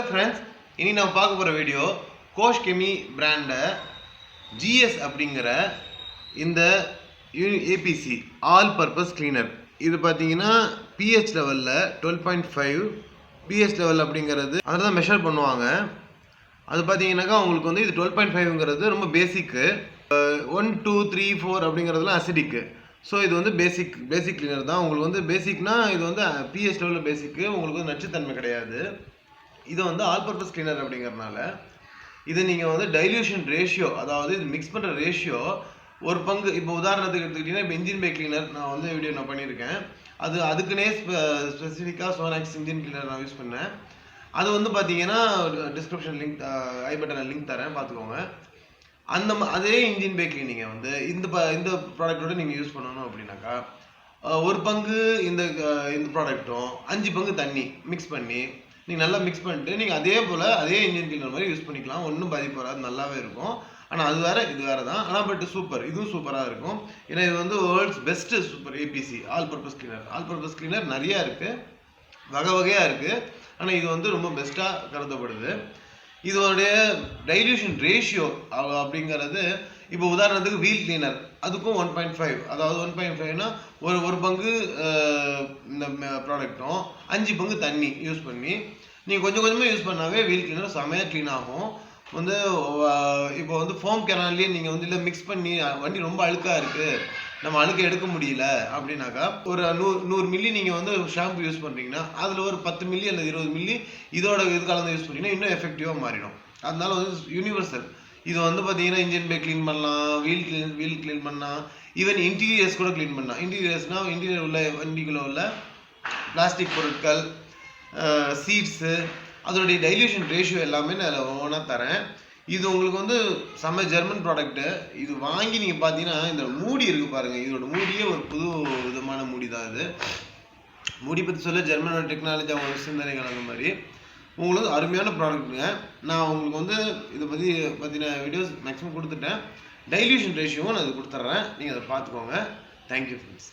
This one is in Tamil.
ஃப்ரெண்ட்ஸ், இனி நம்ம பார்க்க போகிற வீடியோ கோச் கெமி பிராண்டை ஜிஎஸ் அப்படிங்கிற இந்த ஏபிசி ஆல் பர்பஸ் கிளீனர். இது பார்த்தீங்கன்னா பிஹெச் லெவலில் 12.5 பிஹெச் லெவல் அப்படிங்கிறது அதில் தான் மெஷர் பண்ணுவாங்க. அது பார்த்தீங்கன்னாக்கா உங்களுக்கு வந்து இது 12.5ங்கிறது ரொம்ப பேசிக்கு. 1 2 3 4 அப்படிங்கிறதுலாம் அசிடிக்கு. ஸோ இது வந்து பேசிக் கிளீனர் தான். உங்களுக்கு வந்து பேசிக்னா இது வந்து பிஹெச் லெவலில் பேசிக்கு, உங்களுக்கு வந்து நச்சுத்தன்மை கிடையாது. இது வந்து ஆல் பர்பஸ் கிளீனர் அப்படிங்கிறதுனால இது நீங்கள் வந்து டைல்யூஷன் ரேஷியோ, அதாவது இது மிக்ஸ் பண்ணுற ரேஷியோ ஒரு பங்கு. இப்போ உதாரணத்துக்கு எடுத்துக்கிட்டிங்கன்னா, இப்போ இன்ஜின் பே கிளீனர் நான் வந்து வீடியோ நான் பண்ணியிருக்கேன். அதுக்குன்னே ஸ்பெசிஃபிக்காக சோனாக்ஸ் இன்ஜின் கிளீனர் நான் யூஸ் பண்ணேன். அது வந்து பார்த்தீங்கன்னா டிஸ்கிரிப்ஷன் லிங்க், ஐ பட்டனில் லிங்க் தரேன், பார்த்துக்கோங்க. அதே இன்ஜின் பே கிளீனிங்கை வந்து இந்த ப்ராடக்டோட நீங்கள் யூஸ் பண்ணணும் அப்படின்னாக்கா ஒரு பங்கு இந்த ப்ராடக்ட்டும் 5 பங்கு தண்ணி மிக்ஸ் பண்ணி நீங்கள் நல்லா மிக்ஸ் பண்ணிட்டு நீங்கள் அதே இன்ஜின் கிளீனர் மாதிரி யூஸ் பண்ணிக்கலாம். ஒன்றும் பாதிப்பு வராது, நல்லாவே இருக்கும். ஆனால் அது வேறு இது வேறு தான். ஆனால் பட் சூப்பர், இதுவும் சூப்பராக இருக்கும். ஏன்னா இது வந்து world's best super ABC all purpose cleaner. All purpose cleaner நிறையா இருக்குது, வகையாக இருக்குது. ஆனால் இது வந்து ரொம்ப பெஸ்ட்டாக கருதப்படுது. இதோடைய டைல்யூஷன் ரேஷியோ அப்படிங்கிறது, இப்போ உதாரணத்துக்கு வீல் கிளீனர் அதுக்கும் 1.5, அதாவது 1.5னா ஒரு பங்கு இந்த ப்ராடக்ட்டும் 5 பங்கு தண்ணி யூஸ் பண்ணி நீங்கள் கொஞ்சம் கொஞ்சமாக யூஸ் பண்ணாவே வீல் கிளீனர் செமையாக க்ளீன் ஆகும். வந்து இப்போ வந்து ஃபோம் கேனால்லேயே நீங்கள் வந்து இல்லை மிக்ஸ் பண்ணி வண்டி ரொம்ப அழுக்காக இருக்குது, நம்ம அழுக்க எடுக்க முடியல அப்படின்னாக்கா ஒரு 100 மில்லி நீங்கள் வந்து ஷாம்பு யூஸ் பண்ணுறீங்கன்னா அதில் ஒரு 10 மில்லி அல்லது 20 மில்லி இதோட கலந்து யூஸ் பண்ணிங்கன்னா இன்னும் எஃபெக்டிவாக மாறிடும். அதனால வந்து யூனிவர்சல். இது வந்து பார்த்தீங்கன்னா இன்ஜின் பே க்ளீன் பண்ணலாம், வீல் க்ளீன் பண்ணலாம், ஈவன் இன்டீரியர்ஸ் கூட க்ளீன் பண்ணலாம். இன்டீரியர்ஸ்னால் இன்டீரியர் உள்ள வண்டிக்குள்ள உள்ள பிளாஸ்டிக் பொருட்கள், சீட்ஸு, அதோடைய டைல்யூஷன் ரேஷியோ எல்லாமே நான் ஒவ்வொன்றா தரேன். இது உங்களுக்கு வந்து செம்ம ஜெர்மன் ப்ராடக்ட்டு. இது வாங்கி நீங்கள் பார்த்தீங்கன்னா இந்த மூடி இருக்குது பாருங்கள், இதோட மூடியே ஒரு புது விதமான மூடி தான். இது மூடி பற்றி சொல்ல ஜெர்மனோட டெக்னாலஜி அவங்க சிந்தனைகள் அந்த மாதிரி உங்களுக்கு அருமையான ப்ராடக்ட்டுங்க. நான் உங்களுக்கு வந்து இதை பற்றின வீடியோஸ் மேக்ஸிமம் கொடுத்துட்டேன். டைல்யூஷன் ரேஷியோவும் நான் இது கொடுத்துட்றேன், நீங்கள் அதை பார்த்துக்கோங்க. Thank you friends.